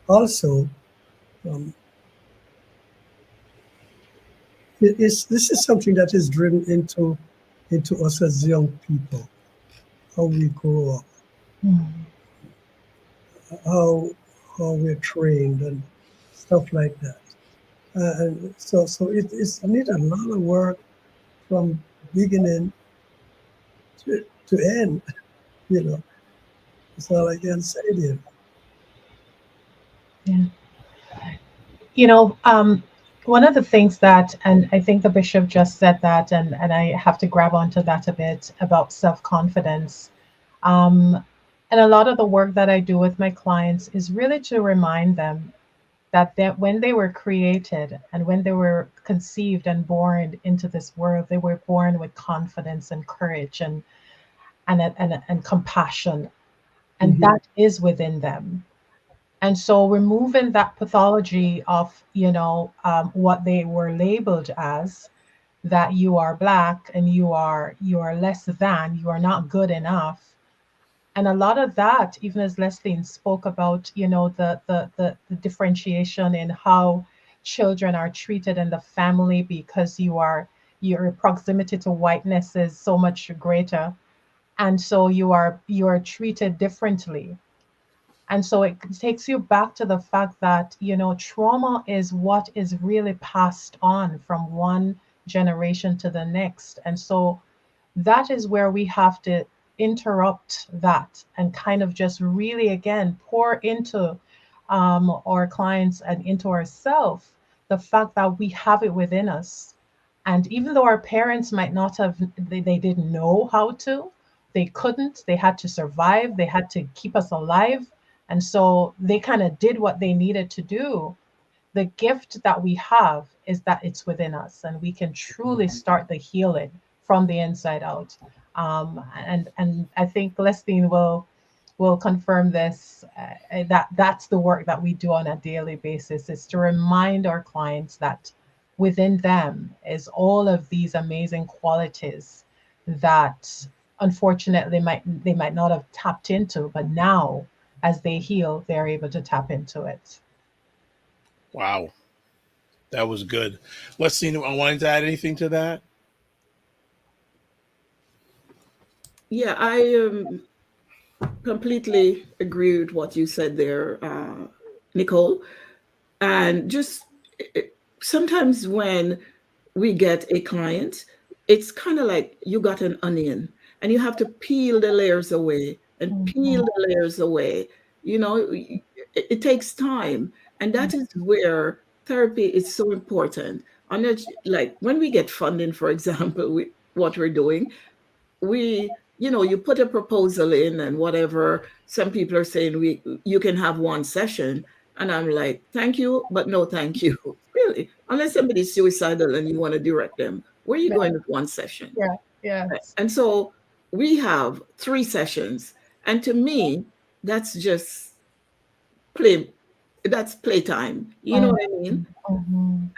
Speaker 5: Also, this is something that is driven into us as young people, how we grow up, how we're trained and stuff like that. And so it's need a lot of work from beginning to end. You know, that's all I can say there.
Speaker 4: Yeah. You know, one of the things that, and I think the bishop just said that, and I have to grab onto that a bit about self-confidence. And a lot of the work that I do with my clients is really to remind them that when they were created and when they were conceived and born into this world, they were born with confidence and courage and compassion, and that is within them. And so removing that pathology of, what they were labeled as, that you are black and you are less than, you are not good enough. And a lot of that, even as Lesline spoke about, the differentiation in how children are treated in the family, because your proximity to whiteness is so much greater. And so you are treated differently. And so it takes you back to the fact that, trauma is what is really passed on from one generation to the next. And so that is where we have to interrupt that and kind of just really, again, pour into our clients and into ourselves the fact that we have it within us. And even though our parents might not have, they didn't know how to, they couldn't, they had to survive, they had to keep us alive. And so they kind of did what they needed to do. The gift that we have is that it's within us, and we can truly start the healing from the inside out. And I think Lesline will confirm this, that that's the work that we do on a daily basis, is to remind our clients that within them is all of these amazing qualities that unfortunately they might not have tapped into, but now as they heal, they're able to tap into it.
Speaker 1: Wow. That was good. Let's see. I wanted to add anything to that.
Speaker 3: Yeah, I completely agree with what you said there, Nicole. And just sometimes when we get a client, it's kind of like you got an onion and you have to peel the layers away and peel the layers away. It takes time. And that is where therapy is so important. Like when we get funding, for example, what we're doing, you put a proposal in and whatever. Some people are saying you can have one session. And I'm like, thank you, but no thank you. Really, unless somebody's suicidal and you want to direct them, where are you going with one session?
Speaker 4: Yeah, yeah.
Speaker 3: And so we have 3 sessions. And to me, that's just that's playtime. You know what I mean?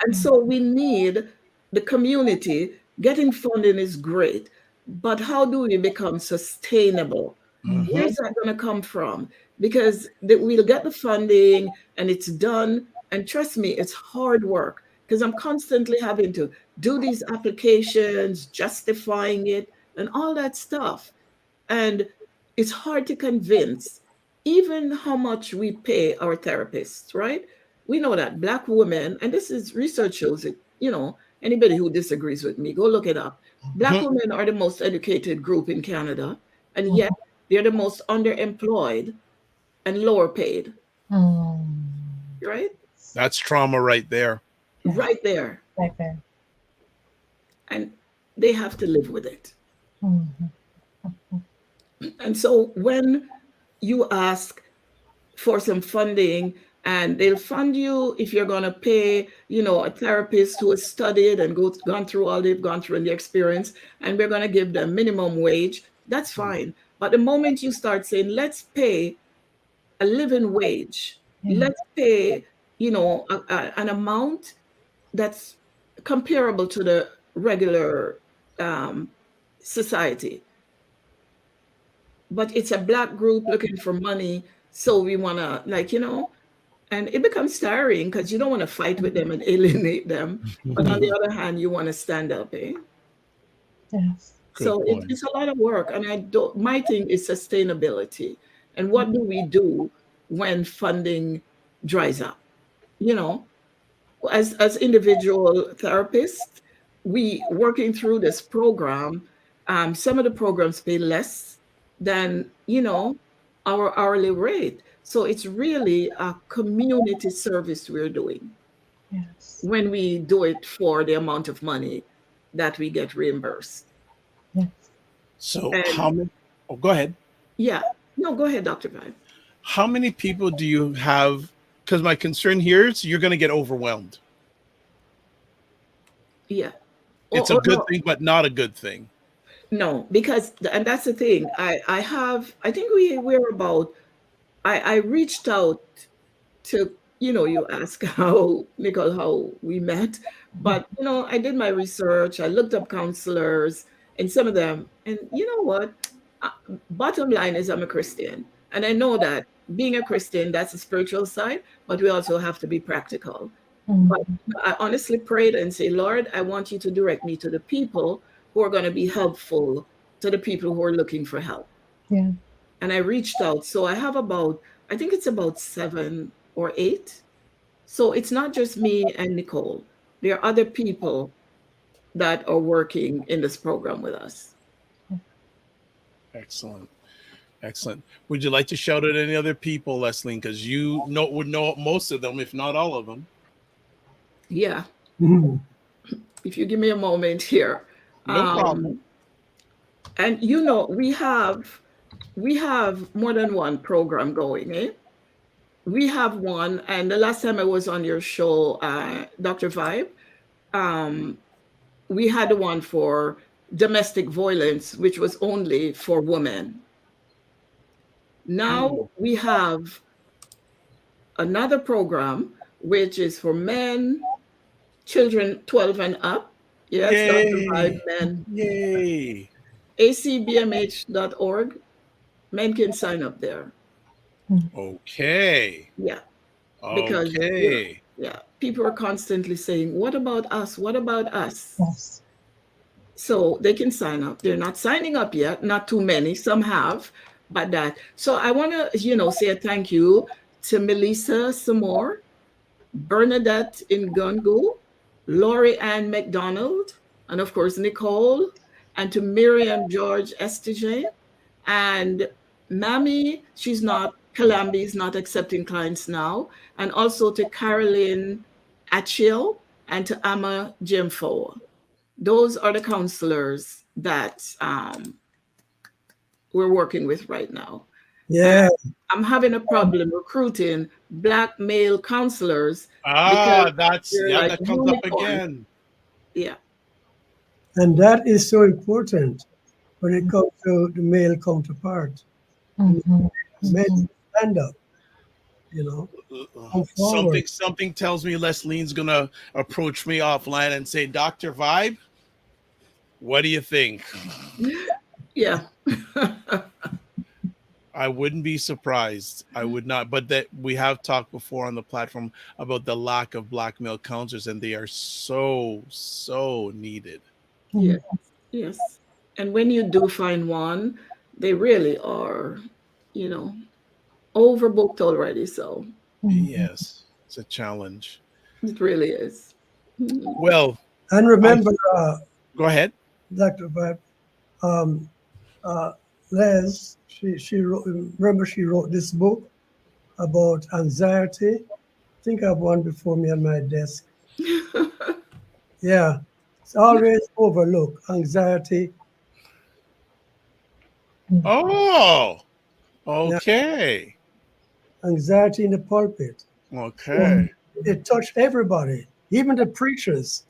Speaker 3: And so we need the community. Getting funding is great, but how do we become sustainable? Where's that going to come from? Because we'll get the funding and it's done. And trust me, it's hard work because I'm constantly having to do these applications, justifying it, and all that stuff. And it's hard to convince even how much we pay our therapists, right? We know that Black women, and this is research shows it, anybody who disagrees with me, go look it up. Black women are the most educated group in Canada, and yet they're the most underemployed and lower paid. Right?
Speaker 1: That's trauma right there.
Speaker 3: Right there.
Speaker 4: Right there.
Speaker 3: And they have to live with it. And so when you ask for some funding, and they'll fund you if you're going to pay, a therapist who has studied and gone through all they've gone through in the experience, and we're going to give them minimum wage, that's fine. But the moment you start saying, let's pay a living wage, let's pay, an amount that's comparable to the regular society. But it's a Black group looking for money, so we want to, And it becomes tiring because you don't want to fight with them and alienate them. But on the other hand, you want to stand up, eh?
Speaker 4: Yes.
Speaker 1: Good
Speaker 3: So
Speaker 1: point.
Speaker 3: it's a lot of work. And my thing is sustainability. And what do we do when funding dries up? You know, as individual therapists, we working through this program, some of the programs pay less than, our hourly rate. So it's really a community service we're doing
Speaker 4: Yes.
Speaker 3: when we do it for the amount of money that we get reimbursed.
Speaker 4: Yes.
Speaker 1: So
Speaker 3: And-
Speaker 1: how many? Oh, go ahead.
Speaker 3: Yeah. No, go ahead, Dr. Vibe.
Speaker 1: How many people do you have? Because my concern here is you're going to get overwhelmed.
Speaker 3: Yeah.
Speaker 1: It's a good thing, but not a good thing.
Speaker 3: No, because, and that's the thing. I think we're about, I reached out to, you ask how, Nicole, how we met, but, I did my research. I looked up counselors and some of them, and you know what? Bottom line is I'm a Christian. And I know that being a Christian, that's the spiritual side, but we also have to be practical. But I honestly prayed and say, Lord, I want you to direct me to the people who are going to be helpful to the people who are looking for help.
Speaker 4: Yeah.
Speaker 3: And I reached out. So I have I think it's about 7 or 8. So it's not just me and Nicole. There are other people that are working in this program with us.
Speaker 1: Excellent. Excellent. Would you like to shout out any other people, Lesline? Because you would know most of them, if not all of them.
Speaker 3: Yeah.
Speaker 5: Mhm.
Speaker 3: If you give me a moment here.
Speaker 1: No problem.
Speaker 3: And we have more than one program going, eh? We have one, and the last time I was on your show, Dr. Vibe, we had one for domestic violence, which was only for women. Now we have another program, which is for men, children 12 and up. Yes,
Speaker 1: Yay.
Speaker 3: Dr. Vibe, men.
Speaker 1: Yay.
Speaker 3: acbmh.org. Men can sign up there.
Speaker 1: Okay.
Speaker 3: Yeah. Because
Speaker 1: Okay.
Speaker 3: people are constantly saying, what about us? What about us?
Speaker 4: Yes.
Speaker 3: So they can sign up. They're not signing up yet. Not too many. Some have, but that. So I want to, say a thank you to Melissa Samore, Bernadette Ngungu, Lori Ann McDonald, and of course, Nicole, and to Miriam George Estige, and Mammy, Kalambi is not accepting clients now, and also to Caroline Achille and to Amma Jimfo. Those are the counselors that we're working with right now.
Speaker 5: Yeah.
Speaker 3: I'm having a problem recruiting Black male counselors.
Speaker 1: That
Speaker 3: like
Speaker 1: comes up
Speaker 3: unicorn.
Speaker 1: again.
Speaker 3: Yeah.
Speaker 5: And that is so important when it comes to the male counterpart. Men stand up, come forward.
Speaker 1: Something tells me Lesline's gonna approach me offline and say, Dr. Vibe, what do you think?
Speaker 3: Yeah.
Speaker 1: I wouldn't be surprised. I would not. But that we have talked before on the platform about the lack of Black male counselors, and they are so needed.
Speaker 3: Yes. Yes. And when you do find one, they really are, overbooked already. So
Speaker 1: Yes, it's a challenge.
Speaker 3: it really is.
Speaker 1: Well,
Speaker 5: And remember,
Speaker 1: go ahead.
Speaker 5: Dr. Vibe, Les, she wrote, remember she wrote this book about anxiety. I think I have one before me on my desk. Yeah, it's always overlooked, anxiety.
Speaker 1: Oh, okay.
Speaker 5: Anxiety in the pulpit.
Speaker 1: Okay.
Speaker 5: It touched everybody, even the preachers.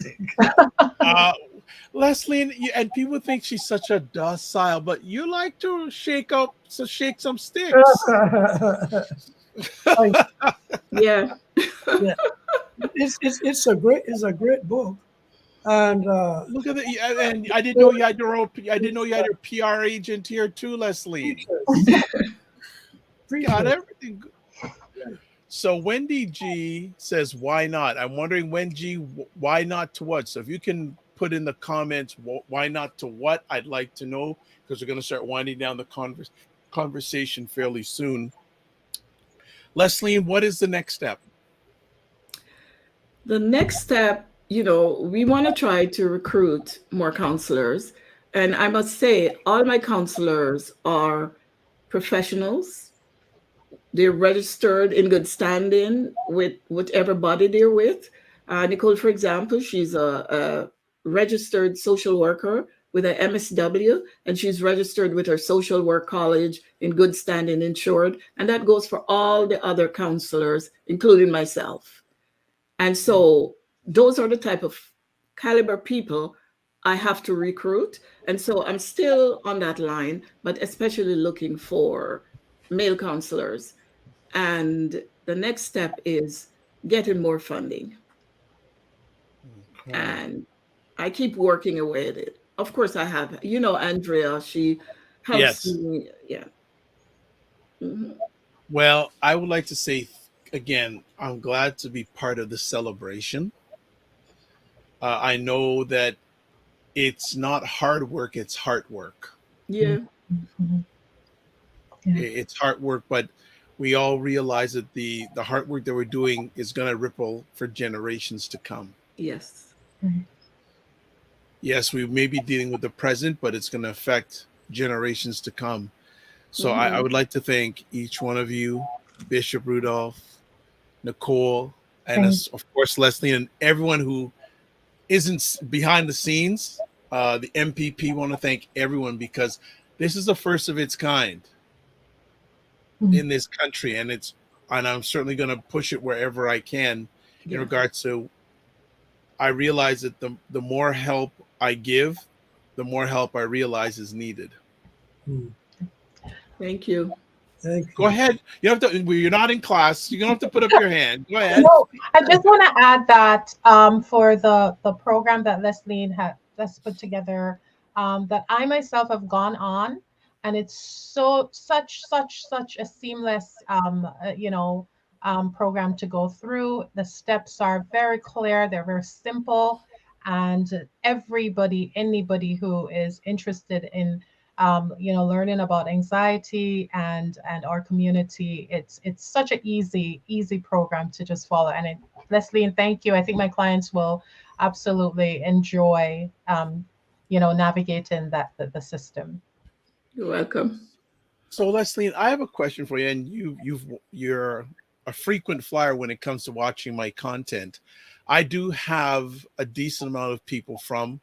Speaker 1: Leslie, and people think she's such a docile, but you like to shake some sticks.
Speaker 3: Yeah.
Speaker 5: Yeah. It's a great book. And
Speaker 1: look at it. And I didn't know you had your PR agent here too, Leslie. Got everything. So Wendy G says, why not? I'm wondering, Wendy, why not to what? So if you can put in the comments, why not to what? I'd like to know, because we're going to start winding down the conversation fairly soon. Lesline, what is the next step?
Speaker 3: The next step, we want to try to recruit more counselors. And I must say, all my counselors are professionals. They're registered in good standing with whatever body they're with. Nicole, for example, she's a registered social worker with an MSW, and she's registered with her social work college in good standing, insured. And that goes for all the other counselors, including myself. And so those are the type of caliber people I have to recruit. And so I'm still on that line, but especially looking for male counselors. And the next step is getting more funding.
Speaker 1: Okay.
Speaker 3: And I keep working away at it. Of course, I have, Andrea, she helps me. Yeah. Mm-hmm.
Speaker 1: Well, I would like to say, again, I'm glad to be part of the celebration. I know that it's not hard work, it's hard work.
Speaker 3: Yeah.
Speaker 4: Mhm. Yeah.
Speaker 1: It's hard work, but we all realize that the hard work that we're doing is going to ripple for generations to come.
Speaker 3: Yes.
Speaker 4: Right.
Speaker 1: Yes, we may be dealing with the present, but it's going to affect generations to come. So I would like to thank each one of you, Bishop Rudolph, Nicole, and of course, Leslie, and everyone who isn't behind the scenes. The MPP want to thank everyone, because this is the first of its kind in this country, and I'm certainly going to push it wherever I can in regards to. I realize that the more help I give, the more help I realize is needed.
Speaker 3: Thank you.
Speaker 5: Thank you.
Speaker 1: Go ahead. You have to. You're not in class. You don't have to put up your hand. Go ahead.
Speaker 4: No, I just want to add that for the program that Lesline has put together, that I myself have gone on, and it's such a seamless program to go through. The steps are very clear. They're very simple, and anybody who is interested in learning about anxiety and our community, it's such an easy program to just follow. And Leslie, thank you. I think my clients will absolutely enjoy navigating the system.
Speaker 3: You're welcome.
Speaker 1: So, Leslie, I have a question for you, and you're a frequent flyer when it comes to watching my content. I do have a decent amount of people from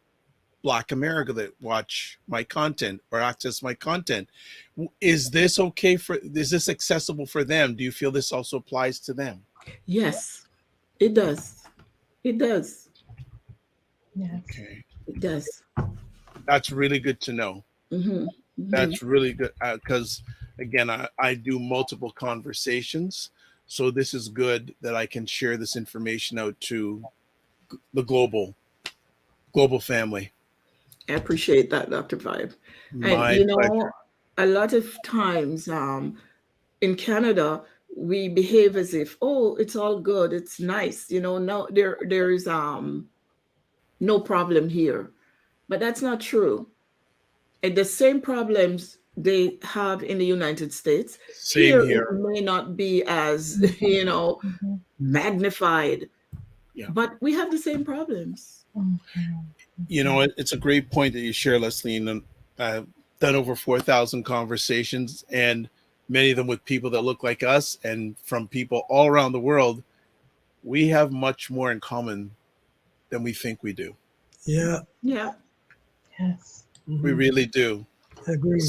Speaker 1: Black America that watch my content or access my content. Is this is this accessible for them? Do you feel this also applies to them?
Speaker 3: Yes, it does. It does.
Speaker 4: Yes.
Speaker 1: Okay.
Speaker 3: It does.
Speaker 1: That's really good to know.
Speaker 3: Mm-hmm.
Speaker 1: That's really good, because again, I do multiple conversations. So this is good that I can share this information out to the global family.
Speaker 3: I appreciate that, Dr. Vibe.
Speaker 1: My
Speaker 3: And
Speaker 1: pleasure.
Speaker 3: a lot of times in Canada, we behave as if, oh, it's all good, it's nice. No, there is no problem here. But that's not true. And the same problems they have in the United States,
Speaker 1: Same
Speaker 3: it
Speaker 1: here.
Speaker 3: may not be as, magnified.
Speaker 1: Yeah.
Speaker 3: But we have the same problems.
Speaker 1: It's a great point that you share, Leslie. And I've done over 4,000 conversations, and many of them with people that look like us and from people all around the world. We have much more in common than we think we do.
Speaker 5: Yeah.
Speaker 3: Yeah.
Speaker 4: Yes.
Speaker 1: We really do.
Speaker 5: Agreed.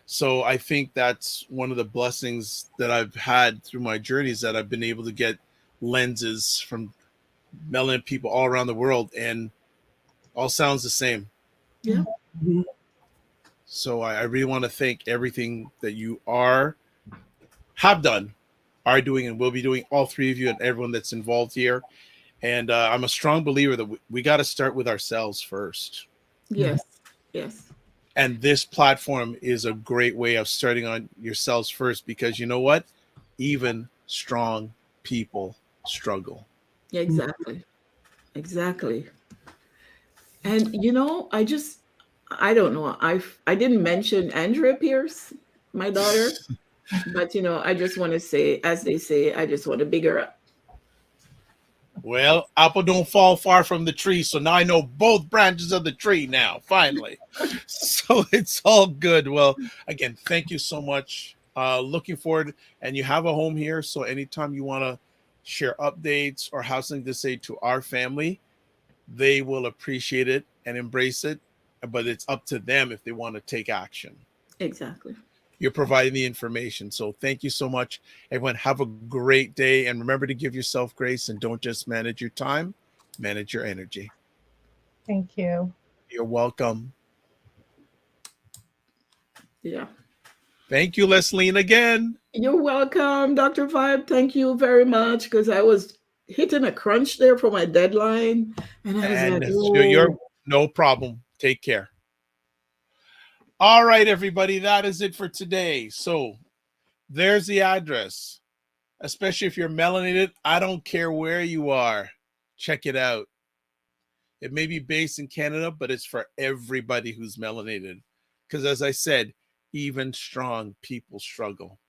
Speaker 1: So I think that's one of the blessings that I've had through my journeys, that I've been able to get lenses from melanin people all around the world, and all sounds the same.
Speaker 3: Yeah.
Speaker 5: Mhm.
Speaker 1: So I really want to thank everything that you have done, are doing, and will be doing, all three of you and everyone that's involved here. And I'm a strong believer that we got to start with ourselves first.
Speaker 3: Yes. Yes.
Speaker 1: And this platform is a great way of starting on yourselves first, because you know what? Even strong people struggle.
Speaker 3: Exactly. Exactly. And I don't know. I didn't mention Andrea Pierce, my daughter, but I just want to say, as they say, I just want to big her up.
Speaker 1: Well, apple don't fall far from the tree, so now I know both branches of the tree now, finally. So it's all good. Well, again, thank you so much. Looking forward, and you have a home here, so anytime you want to share updates or have something to say to our family, they will appreciate it and embrace it, but it's up to them if they want to take action.
Speaker 3: Exactly.
Speaker 1: You're providing the information. So thank you so much. Everyone, have a great day. And remember to give yourself grace and don't just manage your time, manage your energy.
Speaker 4: Thank you.
Speaker 1: You're welcome.
Speaker 3: Yeah.
Speaker 1: Thank you, Lesline, again.
Speaker 3: You're welcome, Dr. Vibe. Thank you very much, because I was hitting a crunch there for my deadline. And I was
Speaker 1: And
Speaker 3: like,
Speaker 1: you're no problem. Take care. All right, everybody, that is it for today. So there's the address, especially if you're melanated. I don't care where you are. Check it out. It may be based in Canada, but it's for everybody who's melanated. Because as I said, even strong people struggle.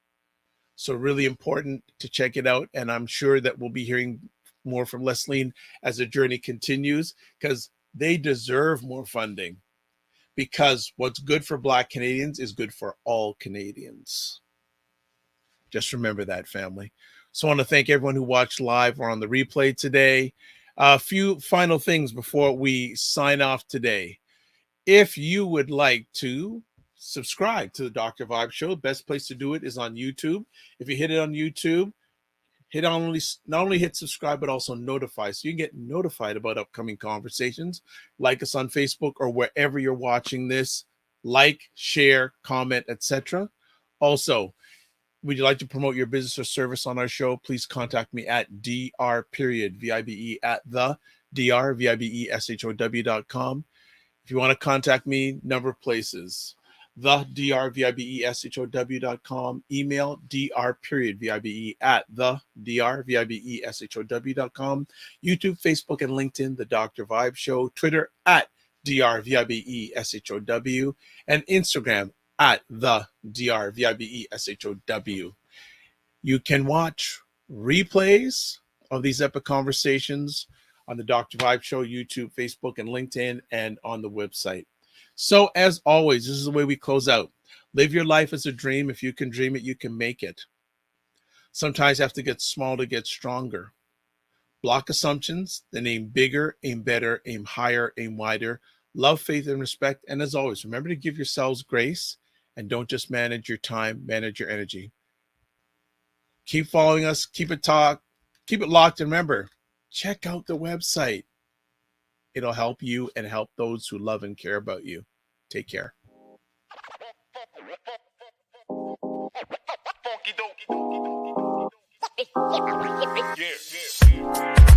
Speaker 1: So really important to check it out. And I'm sure that we'll be hearing more from Lesline as the journey continues, because they deserve more funding. Because what's good for Black Canadians is good for all Canadians. Just remember that, family. So I want to thank everyone who watched live or on the replay today. A few final things before we sign off today. If you would like to subscribe to the Dr. Vibe Show, the best place to do it is on YouTube. If you hit it on YouTube, not only hit subscribe, but also notify, so you can get notified about upcoming conversations. Like us on Facebook or wherever you're watching this. Like, share, comment, etc. Also, would you like to promote your business or service on our show? Please contact me at dr.vibe at the drvibeshow.com. If you want to contact me, number of places. The drvibeshow.com, email dr.vibe at the drvibeshow.com, YouTube, Facebook, and LinkedIn, The Dr. Vibe Show, Twitter at drvibeshow, and Instagram at the drvibeshow. You can watch replays of these epic conversations on the Dr. Vibe Show, YouTube, Facebook, and LinkedIn, and on the website. So as always, this is the way we close out. Live your life as a dream. If you can dream it, you can make it. Sometimes you have to get small to get stronger. Block assumptions, then aim bigger, aim better, aim higher, aim wider. Love, faith, and respect. And as always, remember to give yourselves grace and don't just manage your time, manage your energy. Keep following us, keep it locked, and remember, check out the website. It'll help you and help those who love and care about you. Take care. Yeah.